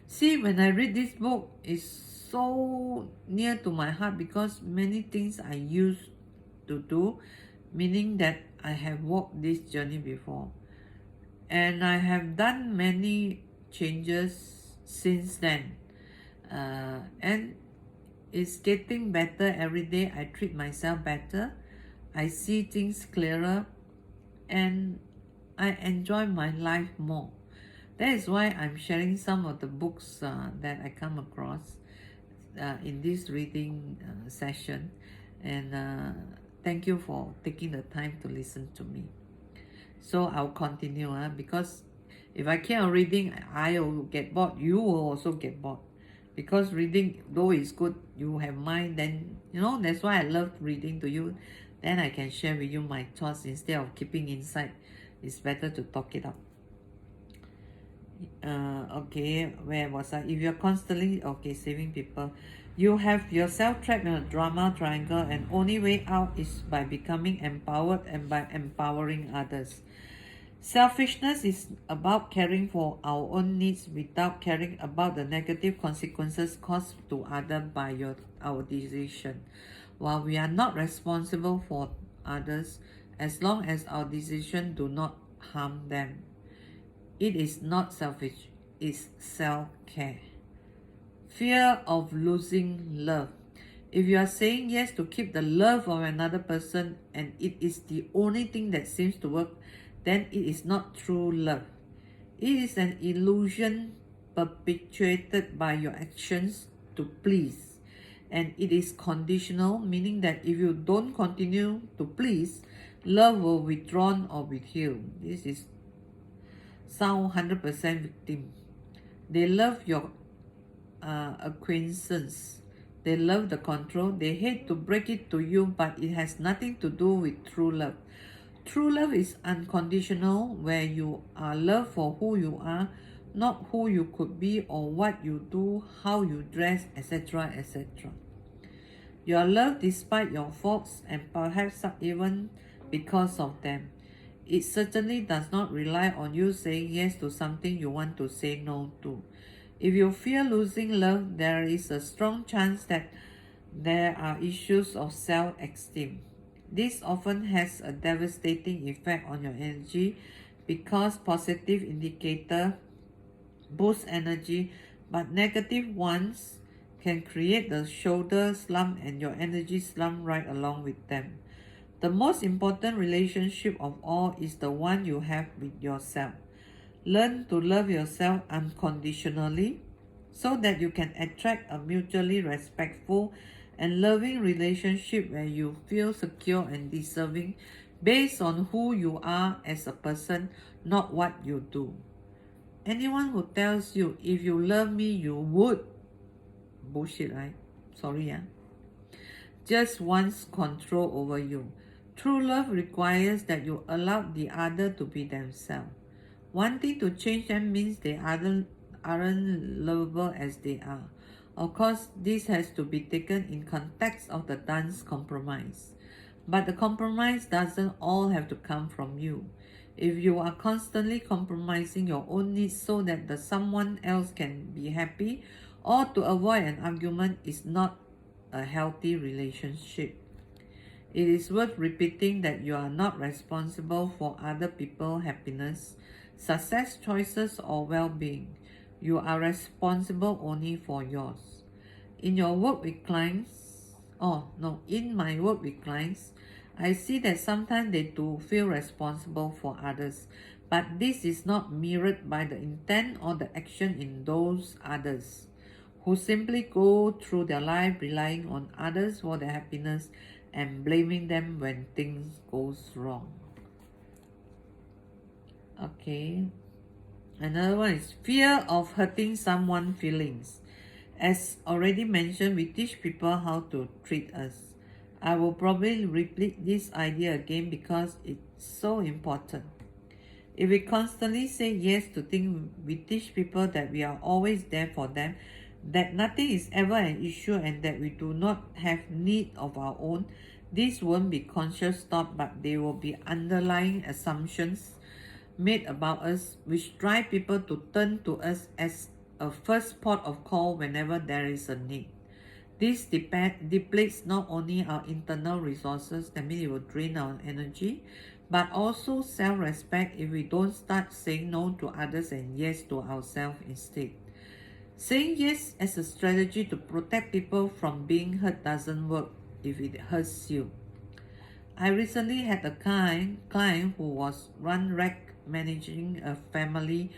See, when I read this book, it's so near to my heart because many things I used to do, meaning that I have walked this journey before. And I have done many changes since then. And it's getting better every day. I treat myself better. I see things clearer. And I enjoy my life more. That is why I'm sharing some of the books that I come across in this reading session. And thank you for taking the time to listen to me. So I'll continue because if I keep on reading, I will get bored. You will also get bored. Because reading, though it's good, you have mind, then, that's why I love reading to you. Then I can share with you my thoughts instead of keeping inside. It's better to talk it out. Okay, where was I? If you're constantly, saving people, you have yourself trapped in a drama triangle, and only way out is by becoming empowered and by empowering others. Selfishness is about caring for our own needs without caring about the negative consequences caused to others by our decision. While we are not responsible for others, as long as our decisions do not harm them, it is not selfish, it's self-care. Fear of losing love. If you are saying yes to keep the love of another person and it is the only thing that seems to work, then it is not true love. It is an illusion perpetuated by your actions to please. And it is conditional, meaning that if you don't continue to please, love will withdraw or withhold. This is sound 100% victim. They love your acquaintance. They love the control. They hate to break it to you, but it has nothing to do with true love. True love is unconditional, where you are loved for who you are, not who you could be or what you do, how you dress, etc. etc. You are loved despite your faults and perhaps even because of them. It certainly does not rely on you saying yes to something you want to say no to. If you fear losing love, there is a strong chance that there are issues of self-esteem. This often has a devastating effect on your energy because positive indicator boost energy, but negative ones can create the shoulder slump and your energy slump right along with them. The most important relationship of all is the one you have with yourself. Learn to love yourself unconditionally so that you can attract a mutually respectful and loving relationship where you feel secure and deserving based on who you are as a person, not what you do. Anyone who tells you, if you love me, you would, bullshit, right? Sorry, yeah. Just wants control over you. True love requires that you allow the other to be themselves. Wanting to change them means they aren't lovable as they are. Of course, this has to be taken in context of the dance compromise. But the compromise doesn't all have to come from you. If you are constantly compromising your own needs so that the someone else can be happy or to avoid an argument, is not a healthy relationship. It is worth repeating that you are not responsible for other people's happiness, success, choices, or well-being. You are responsible only for yours. In your work with clients, in my work with clients, I see that sometimes they do feel responsible for others, but this is not mirrored by the intent or the action in those others, who simply go through their life relying on others for their happiness and blaming them when things goes wrong. Okay. Another one is fear of hurting someone's feelings. As already mentioned, we teach people how to treat us. I will probably repeat this idea again because it's so important. If we constantly say yes to things, we teach people that we are always there for them, that nothing is ever an issue, and that we do not have need of our own. This won't be conscious thought, but they will be underlying assumptions made about us, which drive people to turn to us as a first port of call whenever there is a need. This depletes not only our internal resources, that means it will drain our energy, but also self-respect if we don't start saying no to others and yes to ourselves instead. Saying yes as a strategy to protect people from being hurt doesn't work if it hurts you. I recently had a client who was managing a family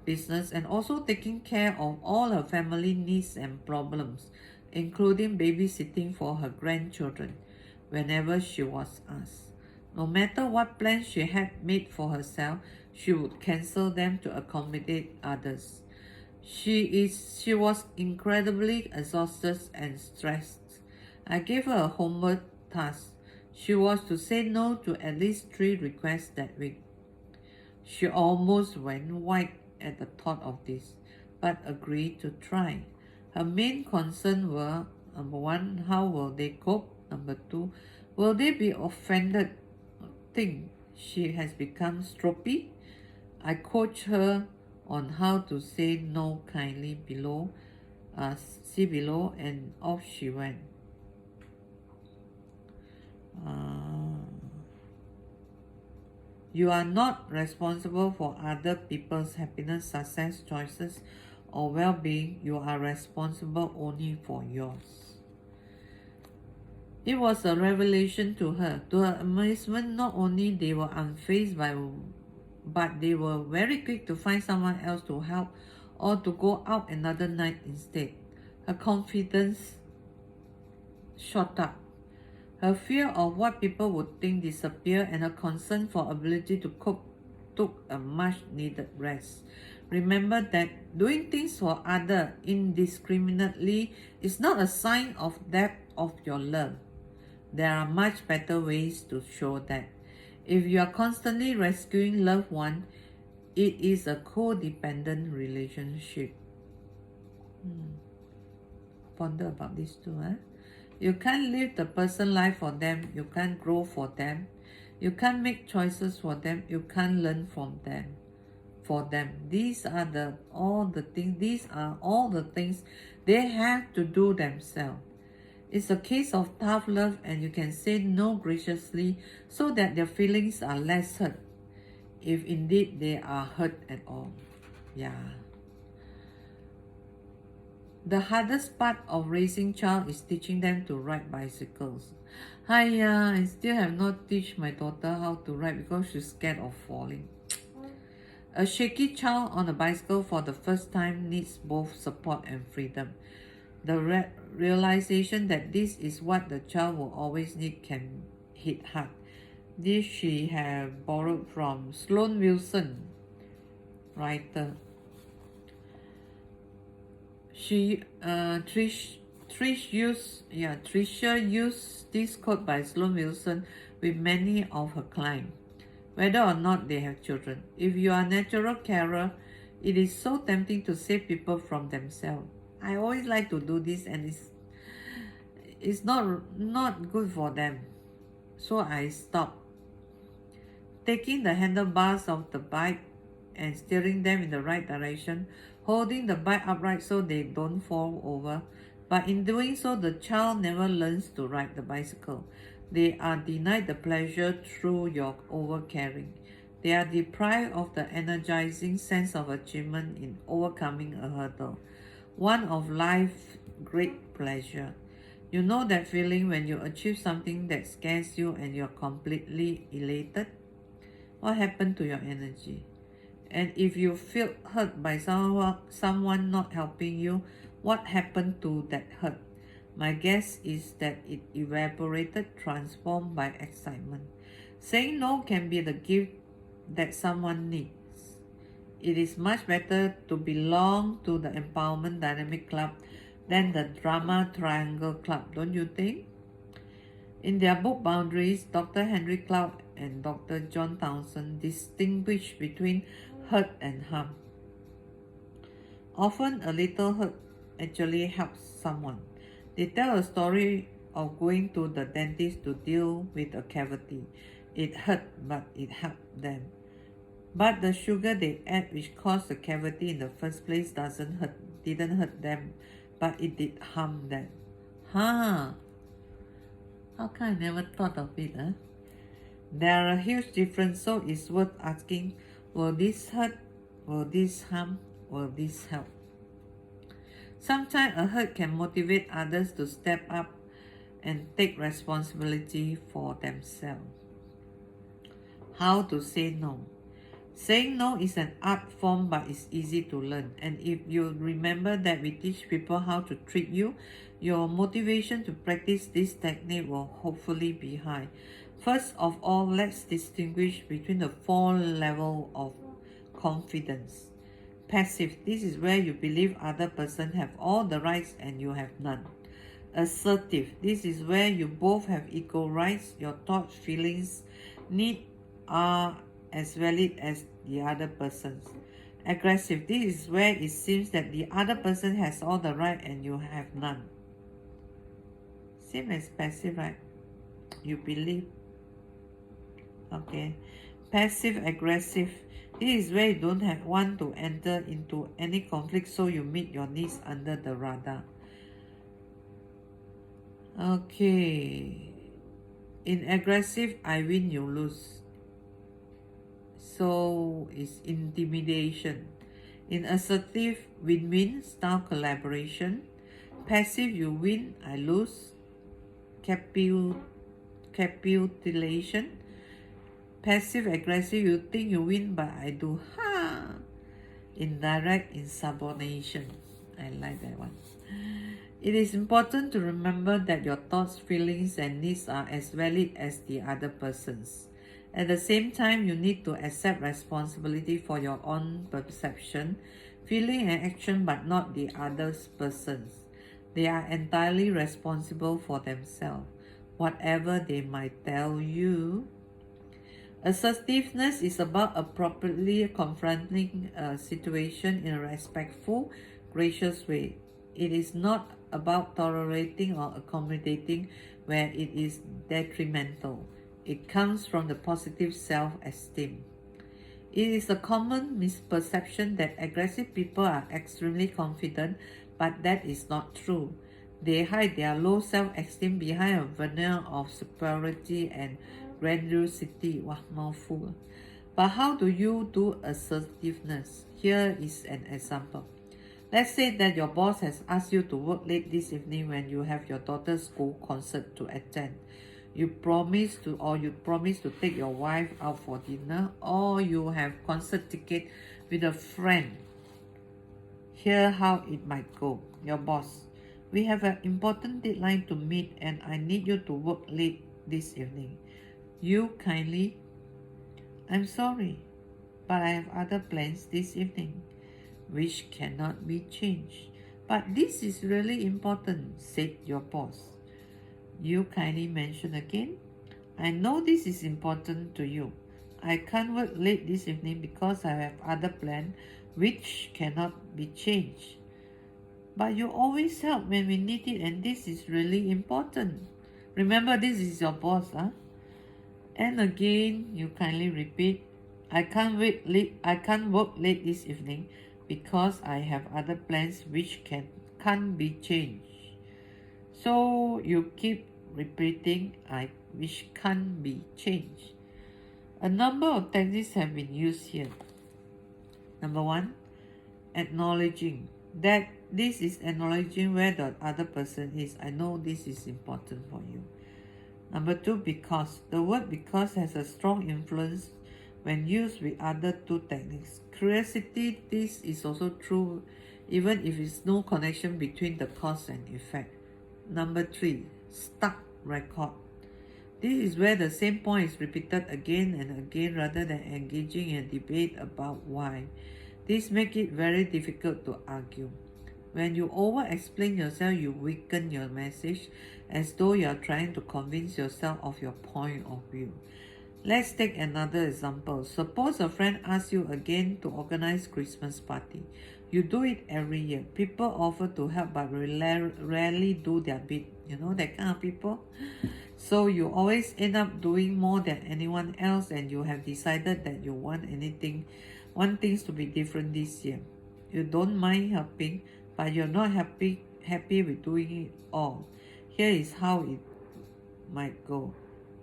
business and also taking care of all her family needs and problems, including babysitting for her grandchildren whenever she was asked. No matter what plans she had made for herself, she would cancel them to accommodate others. She was incredibly exhausted and stressed. I gave her a homework task. She was to say no to at least 3 requests that week. She almost went white at the thought of this, but agreed to try. Her main concern were, number 1, how will they cope? Number 2, will they be offended? Think she has become stroppy? I coached her on how to say no kindly see below, and off she went. You are not responsible for other people's happiness, success, choices, or well-being. You are responsible only for yours. It was a revelation to her. To her amazement, not only they were unfazed but they were very quick to find someone else to help or to go out another night instead. Her confidence shot up. Her fear of what people would think disappeared, and her concern for ability to cope took a much needed rest. Remember that doing things for others indiscriminately is not a sign of depth of your love. There are much better ways to show that. If you are constantly rescuing loved one, it is a codependent relationship. Ponder about this too. You can't live the person life for them. You can't grow for them. You can't make choices for them. You can't learn from them. For them, these are all the things they have to do themselves. It's a case of tough love, and you can say no graciously so that their feelings are less hurt, if indeed they are hurt at all. Yeah. The hardest part of raising child is teaching them to ride bicycles. I still have not teach my daughter how to ride because she's scared of falling. A shaky child on a bicycle for the first time needs both support and freedom. The realization that this is what the child will always need can hit hard. This she have borrowed from Sloan Wilson, writer. Tricia used this quote by Sloan Wilson with many of her clients, whether or not they have children. If you are a natural carer, it is so tempting to save people from themselves. I always like to do this, and it's not good for them. So I stopped. Taking the handlebars of the bike and steering them in the right direction, holding the bike upright so they don't fall over. But in doing so, the child never learns to ride the bicycle. They are denied the pleasure through your overcaring. They are deprived of the energizing sense of achievement in overcoming a hurdle, one of life's great pleasure. You know that feeling when you achieve something that scares you and you're completely elated? What happened to your energy? And if you feel hurt by someone not helping you, what happened to that hurt? My guess is that it evaporated, transformed by excitement. Saying no can be the gift that someone needs. It is much better to belong to the Empowerment Dynamic Club than the Drama Triangle Club, don't you think? In their book Boundaries, Dr. Henry Cloud and Dr. John Townsend distinguish between hurt and harm. Often a little hurt actually helps someone. They tell a story of going to the dentist to deal with a cavity. It hurt, but it helped them. But the sugar they add, which caused the cavity in the first place, didn't hurt them, but it did harm them. How come I never thought of it? There are a huge difference, so it's worth asking, will this hurt? Will this harm? Will this help? Sometimes a hurt can motivate others to step up and take responsibility for themselves. How to say no? Saying no is an art form, but it's easy to learn. And if you remember that we teach people how to treat you, your motivation to practice this technique will hopefully be high. First of all, let's distinguish between the 4 levels of confidence. Passive, this is where you believe other person have all the rights and you have none. Assertive, this is where you both have equal rights. Your thoughts, feelings, needs are as valid as the other person's. Aggressive, this is where it seems that the other person has all the right and you have none. Same as passive, right? You believe. Okay. Passive aggressive, this is where you don't want to enter into any conflict, so you meet your needs under the radar. Okay. In aggressive, I win, you lose. So it's intimidation. In assertive, win-win style collaboration. Passive, you win, I lose. Capitulation. Passive aggressive, you think you win, but I do. indirect insubordination. I like that one. It is important to remember that your thoughts, feelings, and needs are as valid as the other person's. At the same time, you need to accept responsibility for your own perception, feeling, and action, but not the other person's. They are entirely responsible for themselves. Whatever they might tell you, assertiveness is about appropriately confronting a situation in a respectful, gracious way. It is not about tolerating or accommodating where it is detrimental. It comes from the positive self-esteem. It is a common misperception that aggressive people are extremely confident, but that is not true. They hide their low self-esteem behind a veneer of superiority and grandiosity. Wow, mouthful. But how do you do assertiveness? Here is an example. Let's say that your boss has asked you to work late this evening when you have your daughter's school concert to attend. You promise to take your wife out for dinner, or you have concert ticket with a friend. Here how it might go. Your boss: we have an important deadline to meet and I need you to work late this evening. You kindly: I'm sorry, but I have other plans this evening, which cannot be changed. But this is really important, said your boss. You kindly mention again: I know this is important to you. I can't work late this evening because I have other plans which cannot be changed. But you always help when we need it, and this is really important. Remember, this is your boss, huh? And again, you kindly repeat: I can't work late this evening because I have other plans which can't be changed. So you keep repeating which can't be changed. A number of techniques have been used here. Number one, acknowledging. That this is acknowledging where the other person is. I know this is important for you. Number two, because. The word because has a strong influence when used with other two techniques. Curiosity, this is also true even if it's no connection between the cause and effect. Number three, stuck record. This is where the same point is repeated again and again rather than engaging in a debate about why. This makes it very difficult to argue. When you over-explain yourself, you weaken your message as though you are trying to convince yourself of your point of view. Let's take another example. Suppose a friend asks you again to organize Christmas party. You do it every year. People offer to help but rarely do their bit. You know that kind of people? So you always end up doing more than anyone else, and you have decided that you want things to be different this year. You don't mind helping, but you're not happy with doing it all. Here is how it might go.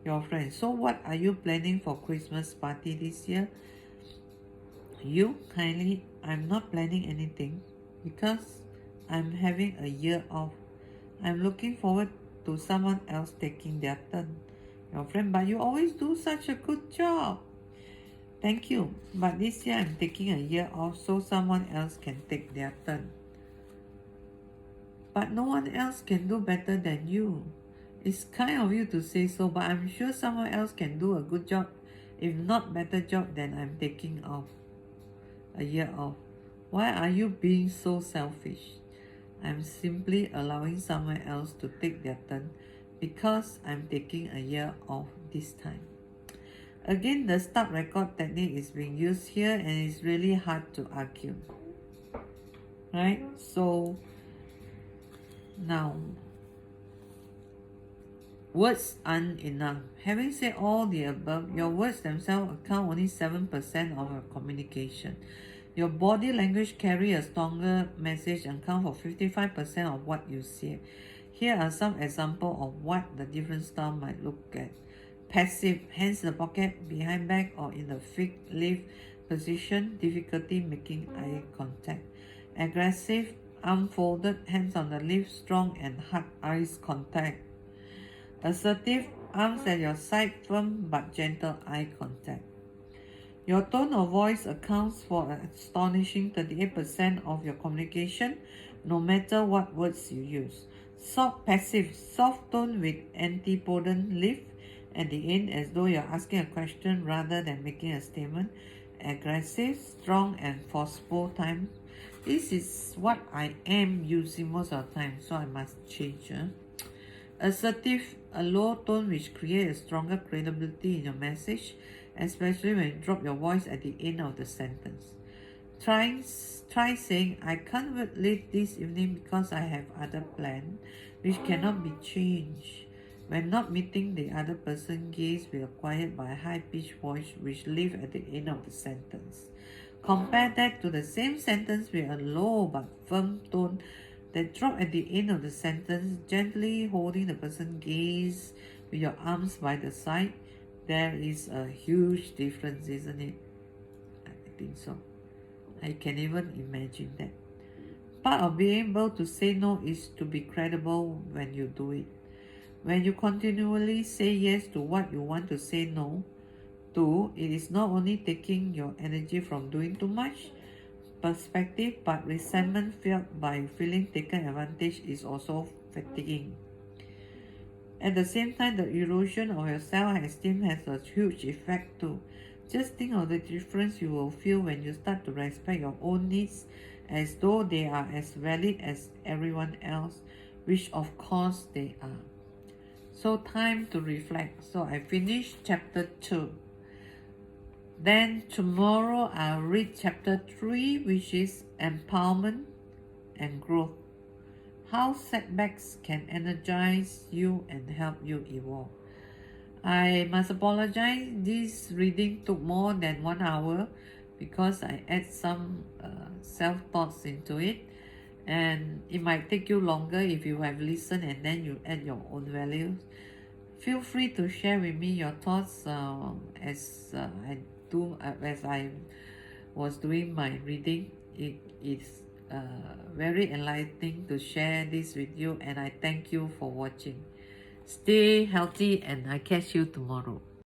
Your friend: so what are you planning for Christmas party this year? You kindly: I'm not planning anything because I'm having a year off. I'm looking forward to someone else taking their turn. Your friend: but you always do such a good job. Thank you, but this year I'm taking a year off so someone else can take their turn. But no one else can do better than you. It's kind of you to say so, but I'm sure someone else can do a good job, if not better job than I'm taking off. A year off. Why are you being so selfish? I'm simply allowing someone else to take their turn because I'm taking a year off this time. Again, the start record technique is being used here and it's really hard to argue. Right? So now, words aren't enough. Having said all the above, your words themselves account only 7% of your communication. Your body language carry a stronger message and account for 55% of what you say. Here are some examples of what the different style might look at. Passive: hands in the pocket, behind back, or in the fig leaf position, difficulty making eye contact. Aggressive: arm folded, hands on the leaf, strong and hard eyes contact. Assertive: arms at your side, firm but gentle eye contact. Your tone of voice accounts for an astonishing 38% of your communication, no matter what words you use. Soft passive, soft tone with antipodal lift at the end as though you're asking a question rather than making a statement. Aggressive, strong and forceful time. This is what I am using most of the time, so I must change. Assertive, a low tone which creates a stronger credibility in your message, especially when you drop your voice at the end of the sentence. Try saying, I can't wait late this evening because I have other plans which cannot be changed. When not meeting the other person, gaze will quiet by a high-pitched voice which leaves at the end of the sentence. Compare that to the same sentence with a low but firm tone that drop at the end of the sentence, gently holding the person's gaze with your arms by the side. There is a huge difference, isn't it? I think so. I can even imagine that. Part of being able to say no is to be credible when you do it. When you continually say yes to what you want to say no to, it is not only taking your energy from doing too much perspective, but resentment felt by feeling taken advantage is also fatiguing. At the same time, the erosion of your self-esteem has a huge effect too. Just think of the difference you will feel when you start to respect your own needs as though they are as valid as everyone else, which of course they are. So time to reflect. So I finished chapter 2. Then tomorrow I'll read chapter 3, which is empowerment and growth. How setbacks can energize you and help you evolve. I must apologize, this reading took more than 1 hour because I add some self-thoughts into it, and it might take you longer if you have listened and then you add your own values. Feel free to share with me your thoughts as I was doing my reading. It is very enlightening to share this with you, and I thank you for watching. Stay healthy and I catch you tomorrow.